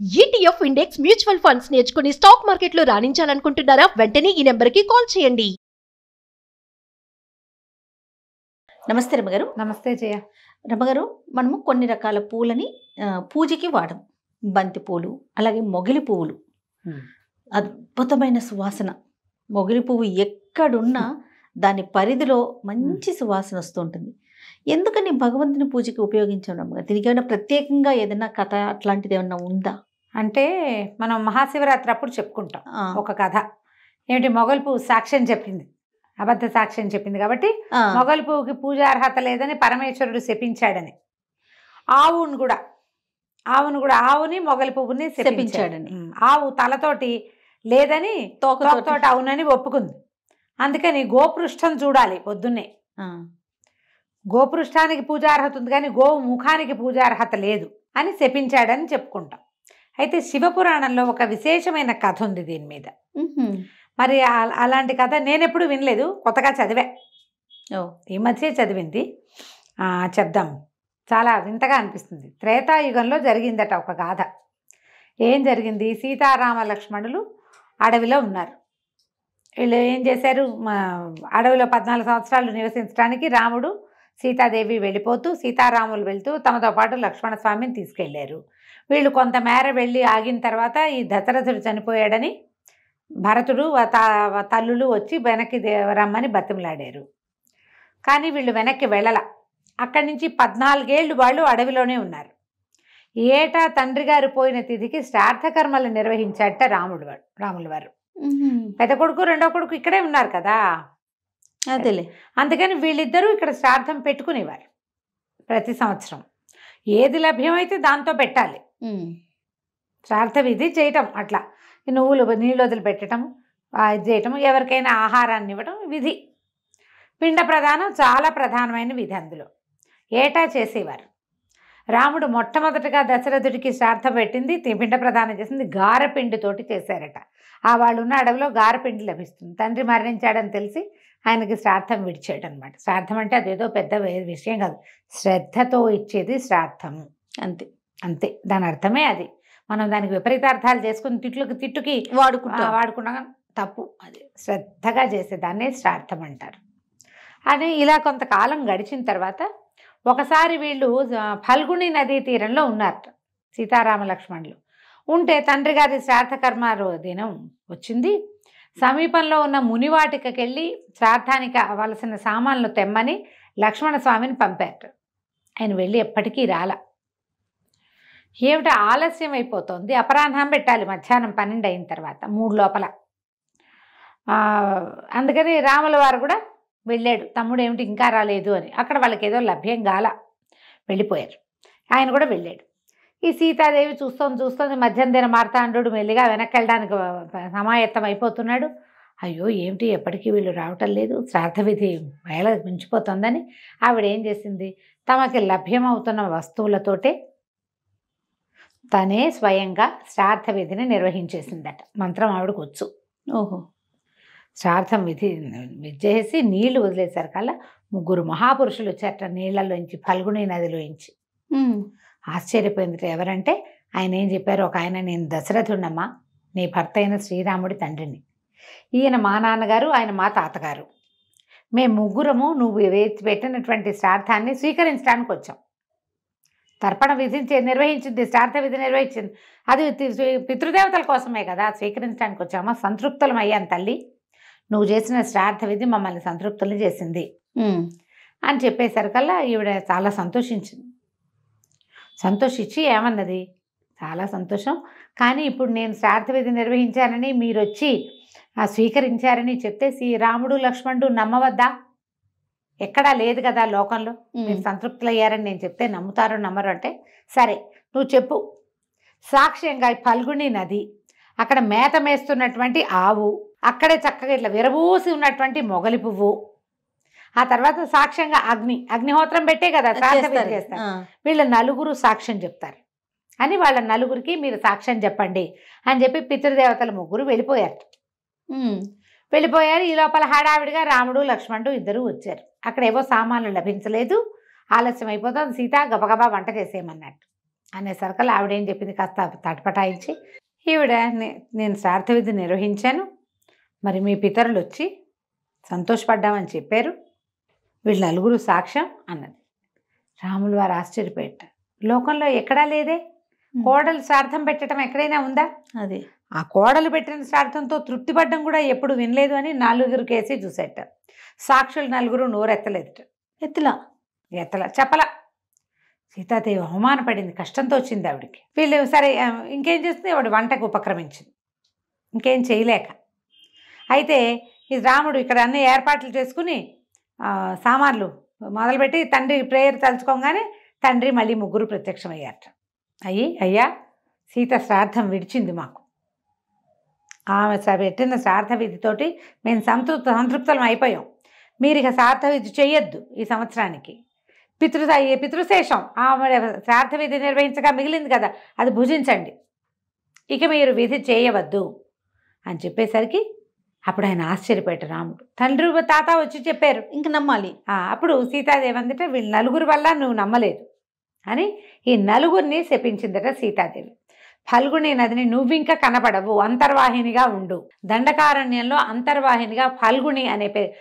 ETF index mutual funds నేర్చుకుని stock మార్కెట్లో రాణించాలనుకుంటున్నారా? వెంటనే ఈ నెంబర్కి కాల్ చేయండి. నమస్తే రమగారు. నమస్తే జయ. రమగారు, మనము కొన్ని రకాల పూలని పూజకి వాడము. బంతి పూలు, అలాగే మొగిలి పువ్వులు. అద్భుతమైన సువాసన. మొగిలి పువ్వు ఎక్కడున్నా దాని పరిధిలో మంచి సువాసన వస్తూ ఉంటుంది. ఎందుకని భగవంతుని పూజకి ఉపయోగించడం? దీనికి ఏమైనా ప్రత్యేకంగా ఏదైనా కథ అట్లాంటిది ఏమైనా ఉందా? అంటే మనం మహాశివరాత్రి అప్పుడు చెప్పుకుంటాం ఒక కథ. ఏమిటి, మొగలి పువ్వు సాక్ష్యం చెప్పింది, అబద్ధ సాక్ష్యం చెప్పింది కాబట్టి మొగలి పువ్వుకి పూజ అర్హత లేదని పరమేశ్వరుడు శపించాడని. ఆవుని మొగలి పువ్వుని శపించాడని. ఆవు తలతోటి లేదని తోకతోటి అవునని ఒప్పుకుంది. అందుకని గోపృష్టం చూడాలి పొద్దున్నే. గోపృష్టానికి పూజార్హత ఉంది కానీ గోవు ముఖానికి పూజార్హత లేదు అని శపించాడని చెప్పుకుంటాం. అయితే శివపురాణంలో ఒక విశేషమైన కథ ఉంది దీని మీద. మరి అలాంటి కథ నేను ఎప్పుడు వినలేదు, కొత్తగా చదివా. ఈ మధ్య చదివింది, చెప్దాం. చాలా వింతగా అనిపిస్తుంది. త్రేతాయుగంలో జరిగిందట ఒక గాథ. ఏం జరిగింది? సీతారామ లక్ష్మణులు అడవిలో ఉన్నారు. వీళ్ళు ఏం చేశారు, అడవిలో 14 సంవత్సరాలు నివసించడానికి రాముడు సీతాదేవి వెళ్ళిపోతూ, సీతారాములు వెళ్తూ తమతో పాటు లక్ష్మణ స్వామిని తీసుకెళ్లారు. వీళ్ళు కొంతమేర వెళ్ళి ఆగిన తర్వాత ఈ దశరథుడు చనిపోయాడని భరతుడు తల్లులు వచ్చి వెనక్కి రమ్మని బతిమలాడారు. కానీ వీళ్ళు వెనక్కి వెళ్ళల. అక్కడి నుంచి 14 ఏళ్ళు వాళ్ళు అడవిలోనే ఉన్నారు. ఏటా తండ్రి గారు పోయిన తిథికి శ్రాద్ధకర్మలు నిర్వహించాట రాముల వారు. పెద్ద కొడుకు రెండో కొడుకు ఇక్కడే ఉన్నారు కదా, అదేలే. అందుకని వీళ్ళిద్దరూ ఇక్కడ శ్రాద్ధం పెట్టుకునేవారు. ప్రతి సంవత్సరం ఏది లభ్యమైతే దాంతో పెట్టాలి. శ్రాద్ధ విధి చేయటం, అట్లా నువ్వులు నీళ్ళు వదిలిపెట్టడం, ఇది చేయటం, ఎవరికైనా ఆహారాన్ని ఇవ్వటం విధి. పిండ ప్రదానం చాలా ప్రధానమైన విధి. అందులో ఏటా చేసేవారు. రాముడు మొట్టమొదటిగా దశరథుడికి శ్రాద్ధం పెట్టింది, పిండ ప్రదానం చేసింది గారపిండితోటి చేశారట. వాళ్ళు ఉన్న అడవిలో గారపిండి లభిస్తుంది. తండ్రి మరణించాడని తెలిసి ఆయనకి శ్రాద్ధం విడిచాడు అనమాట. శ్రాద్ధం అంటే అదేదో పెద్ద విషయం కాదు, శ్రద్ధతో ఇచ్చేది శ్రాద్ధము, అంతే అంతే. దాని అర్థమే అది. మనం దానికి విపరీతార్థాలు చేసుకుని తిట్టుకి వాడుకున్నా తప్పు. అది శ్రద్ధగా చేసేదాన్నే శ్రాద్ధం అంటారు. అని ఇలా కొంతకాలం గడిచిన తర్వాత ఒకసారి వీళ్ళు ఫల్గుణి నదీ తీరంలో ఉన్నారు, సీతారామ లక్ష్మణులు ఉంటే. తండ్రి గారి శ్రాద్ధకర్మ దినం వచ్చింది. సమీపంలో ఉన్న మునివాటికకి వెళ్ళి శ్రాద్ధానికి కావలసిన సామాన్లు తెమ్మని లక్ష్మణ స్వామిని పంపారు. ఆయన వెళ్ళి ఎప్పటికీ రాల. ఏమిటో ఆలస్యం అయిపోతుంది, అపరాహ్నం పెట్టాలి, మధ్యాహ్నం 12 అయిన తర్వాత 3 లోపల. అందుకని రాముల వారు కూడా వెళ్ళాడు. తమ్ముడు ఏమిటి ఇంకా రాలేదు అని. అక్కడ వాళ్ళకి ఏదో లభ్యం గాల, వెళ్ళిపోయారు. ఆయన కూడా వెళ్ళాడు. ఈ సీతాదేవి చూస్తోంది మధ్యాహ్నం మార్తాండు మెల్లిగా వెనక్కి వెళ్ళడానికి సమాయత్తం అయిపోతున్నాడు. అయ్యో ఏమిటి ఎప్పటికీ వీళ్ళు రావటం లేదు, శ్రాద్ధ విధి వేళ మించిపోతుందని ఆవిడ ఏం చేసింది, తమకి లభ్యమవుతున్న వస్తువులతోటే తనే స్వయంగా శ్రాద్ధ విధిని నిర్వహించేసిందట. మంత్రం ఆవిడకు వచ్చు. శ్రాద్ధం విధి చేసి నీళ్లు వదిలేశారు కల్లా 3 మహాపురుషులు వచ్చారట నీళ్లలోంచి, ఫల్గుణి నదిలోంచి. ఆశ్చర్యపోయింది. ఎవరంటే ఆయన ఏం చెప్పారు, ఒక ఆయన, నేను దశరథుడమ్మా, నీ భర్త అయిన శ్రీరాముడి తండ్రిని. ఈయన మా నాన్నగారు, ఆయన మా తాతగారు. మేము ముగ్గురము నువ్వు పెట్టినటువంటి శ్రాద్ధాన్ని స్వీకరించడానికి వచ్చాం. తర్పణ విధి నిర్వహించింది, శ్రాద్ధ విధి నిర్వహించింది, అది పితృదేవతల కోసమే కదా, స్వీకరించడానికి వచ్చామా. సంతృప్తులం అయ్యాను తల్లి, నువ్వు చేసిన శ్రాద్ధ విధి మమ్మల్ని సంతృప్తులు చేసింది అని చెప్పేసరికల్లా ఈవిడ చాలా సంతోషించి ఏమన్నది, చాలా సంతోషం, కానీ ఇప్పుడు నేను శ్రాద్ధ విధి నిర్వహించానని మీరు వచ్చి స్వీకరించారని చెప్తే శ్రీరాముడు లక్ష్మణుడు నమ్మవద్దా? ఎక్కడా లేదు కదా లోకంలో, మీరు సంతృప్తులు అయ్యారని నేను చెప్తే నమ్ముతారో నమ్మరు అంటే, సరే నువ్వు చెప్పు. సాక్ష్యంగా ఫల్గుణి నది, అక్కడ మేత మేస్తున్నటువంటి ఆవు, అక్కడే చక్కగా ఇట్లా విరబూసి ఉన్నటువంటి మొగలి పువ్వు, ఆ తర్వాత సాక్ష్యంగా అగ్నిహోత్రం పెట్టే కదా శ్రాద్ధ విధి చేస్తారు. వీళ్ళ 4 సాక్ష్యం చెప్తారు అని వాళ్ళ 4కి మీరు సాక్ష్యం చెప్పండి అని చెప్పి పితృదేవతల 3 వెళ్ళిపోయారు. ఈ లోపల హడావిడిగా రాముడు లక్ష్మణుడు ఇద్దరు వచ్చారు. అక్కడ ఏవో సామాన్లు లభించలేదు, ఆలస్యం అయిపోతుంది. సీత గబగబా వంట చేసేయమన్నట్టు. అనేసరికల్లా ఆవిడేం చెప్పింది, కాస్త తటపటాయించి, ఈవిడ నేను శ్రాద్ధ విధి నిర్వహించాను, మరి మీ పితరులు వచ్చి సంతోషపడ్డామని చెప్పారు, వీళ్ళు నలుగురు సాక్ష్యం అన్నది. రాములు వారు ఆశ్చర్యపోయారు. లోకంలో ఎక్కడా లేదే, కోడలు శ్రాద్ధం పెట్టడం ఎక్కడైనా ఉందా? అదే ఆ కోడలు పెట్టిన శ్రాద్ధంతో తృప్తిపడ్డం కూడా ఎప్పుడు వినలేదు అని 4 కేసి చూసేట. సాక్షులు 4 నోరెత్తలేదు. ఎత్తల చెప్పల. సీతాదేవి అవమానపడింది, కష్టంతో వచ్చింది ఆవిడికి. వీళ్ళు సరే ఇంకేం చేస్తుంది, ఆవిడ వంటకు ఉపక్రమించింది ఇంకేం చేయలేక. అయితే ఈ రాముడు ఇక్కడ అన్ని ఏర్పాట్లు చేసుకుని సామాన్లు మొదలుపెట్టి తండ్రి ప్రేయర్ తలుచుకోగానే తండ్రి మళ్ళీ 3 ప్రత్యక్షమయ్యారట. అయ్యా సీత శ్రాద్ధం విడిచింది మాకు, ఆమె పెట్టిన శ్రాద్ధ విధితోటి మేము సంతృప్తం అయిపోయాం, మీరు ఇక శ్రాద్ధ విధి చెయ్యొద్దు, ఈ సంవత్సరానికి పితృశేషం ఆమె శ్రాద్ధ విధి నిర్వహించగా మిగిలింది కదా అది భుజించండి, ఇక మీరు విధి చేయవద్దు అని చెప్పేసరికి అప్పుడు ఆయన ఆశ్చర్యపోయాడు రాముడు. తండ్రి తాత వచ్చి చెప్పారు, ఇంక నమ్మాలి. అప్పుడు సీతాదేవి అందట వీళ్ళు 4 వల్ల నువ్వు నమ్మలేదు అని ఈ 4 శపించిందట సీతాదేవి. ఫల్గుణి నదిని నువ్వింక కనపడవు, అంతర్వాహినిగా ఉండు. దండకారణ్యంలో అంతర్వాహినిగా ఫల్గుణి అనే పేరు,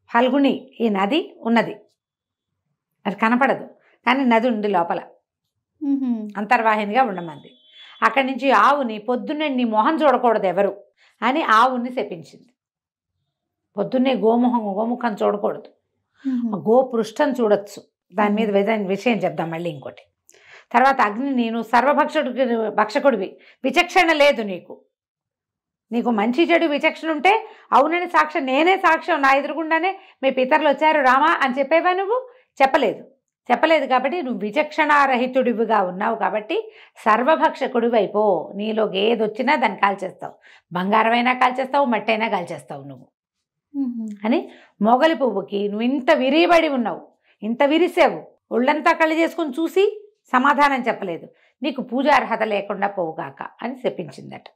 ఫల్గుణి ఈ నది ఉన్నది, అది కనపడదు కానీ నది ఉంది లోపల, అంతర్వాహినిగా ఉండమంది. అక్కడి నుంచి ఆవుని పొద్దున్నే నీ మొహం చూడకూడదు ఎవరు అని ఆవుని శపించింది. పొద్దున్నే గోముఖం చూడకూడదు, గోపృష్టం చూడొచ్చు. దాని మీద విషయం చెప్దాం మళ్ళీ ఇంకోటి. తర్వాత అగ్ని, నేను భక్షకుడివి, విచక్షణ లేదు నీకు మంచి చెడు విచక్షణ ఉంటే అవునని సాక్ష్యం, నేనే సాక్ష్యం, నా ఎదురుగుండానే మీ పితరులు వచ్చారు రామా అని చెప్పేవా నువ్వు? చెప్పలేదు కాబట్టి నువ్వు విచక్షణారహితుడివిగా ఉన్నావు కాబట్టి సర్వభక్షకుడివి అయిపో. నీలోకి ఏది వచ్చినా దాన్ని కాల్చేస్తావు, బంగారమైనా కాల్చేస్తావు, మట్టి అయినా కాల్చేస్తావు నువ్వు అని. మొగలి పువ్వుకి నువ్వు ఇంత విరిబడి ఉన్నావు, ఇంత విరిసావు, ఒళ్ళంతా కళ్ళు చేసుకుని చూసి సమాధానం చెప్పలేదు, నీకు పూజార్హత లేకుండా పోవుగాక అని శపించిందట.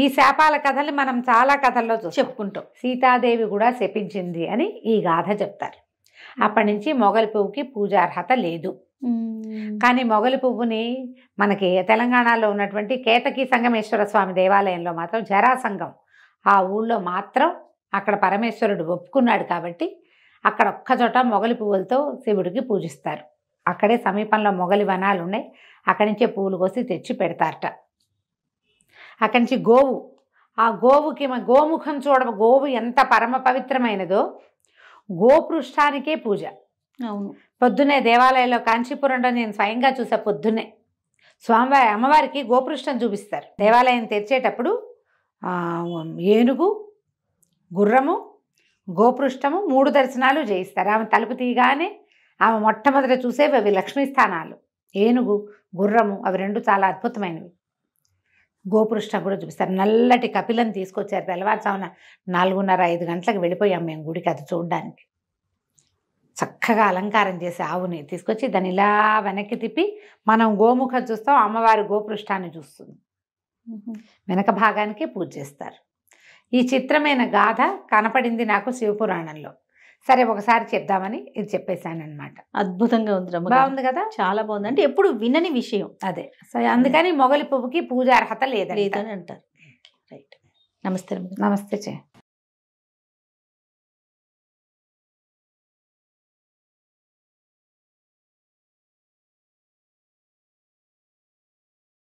ఈ శాపాల కథల్ని మనం చాలా కథల్లో చెప్పుకుంటాం. సీతాదేవి కూడా శపించింది అని ఈ గాథ చెప్తారు. అప్పటి నుంచి మొగలి పువ్వుకి పూజార్హత లేదు. కానీ మొగలి పువ్వుని మనకి తెలంగాణలో ఉన్నటువంటి కేతకి సంగమేశ్వర స్వామి దేవాలయంలో మాత్రం జరాసంగం ఆ ఊళ్ళో మాత్రం అక్కడ పరమేశ్వరుడు ఒప్పుకున్నాడు కాబట్టి అక్కడ ఒక్కచోట మొగలి పువ్వులతో శివుడికి పూజిస్తారు. అక్కడే సమీపంలో మొగలి వనాలు ఉన్నాయి, అక్కడి నుంచే పువ్వులు కోసి తెచ్చి పెడతారట. అక్కడి నుంచి గోవు, ఆ గోవుకి గోముఖం గోవు ఎంత పరమ పవిత్రమైనదో గోపృష్టానికే పూజ. అవును, పొద్దున్నే దేవాలయంలో కాంచీపురంలో నేను స్వయంగా చూసా. పొద్దున్నే స్వామివారి అమ్మవారికి గోపృష్టం చూపిస్తారు. దేవాలయం తెరిచేటప్పుడు ఏనుగు, గుర్రము, గోపృష్టము 3 దర్శనాలు చేయిస్తారు. ఆమె తలుపు తీయగానే ఆమె మొట్టమొదట చూసేవి అవి లక్ష్మీ స్థానాలు. ఏనుగు, గుర్రము అవి 2 చాలా అద్భుతమైనవి. గోపృష్టం కూడా చూపిస్తారు. నల్లటి కపిలను తీసుకొచ్చారు. తెల్లవారుజామున 4:30-5 గంటలకు వెళ్ళిపోయాం మేము గుడికి అది చూడడానికి. చక్కగా అలంకారం చేసి ఆవుని తీసుకొచ్చి దాన్ని ఇలా వెనక్కి తిప్పి మనం గోముఖం చూస్తాం, అమ్మవారి గోపృష్టాన్ని చూస్తుంది. వెనక భాగానికి పూజ చేస్తారు. ఈ చిత్రమైన గాథ కనపడింది నాకు శివపురాణంలో. సరే ఒకసారి చెప్దామని ఇది చెప్పేశాను అనమాట. అద్భుతంగా ఉంది, బాగుంది కదా, చాలా బాగుంది. అంటే ఎప్పుడు వినని విషయం అదే. సరే అందుకని మొగలి పువ్వుకి పూజార్హత లేదని అంటారు. రైట్. నమస్తే. నమస్తే.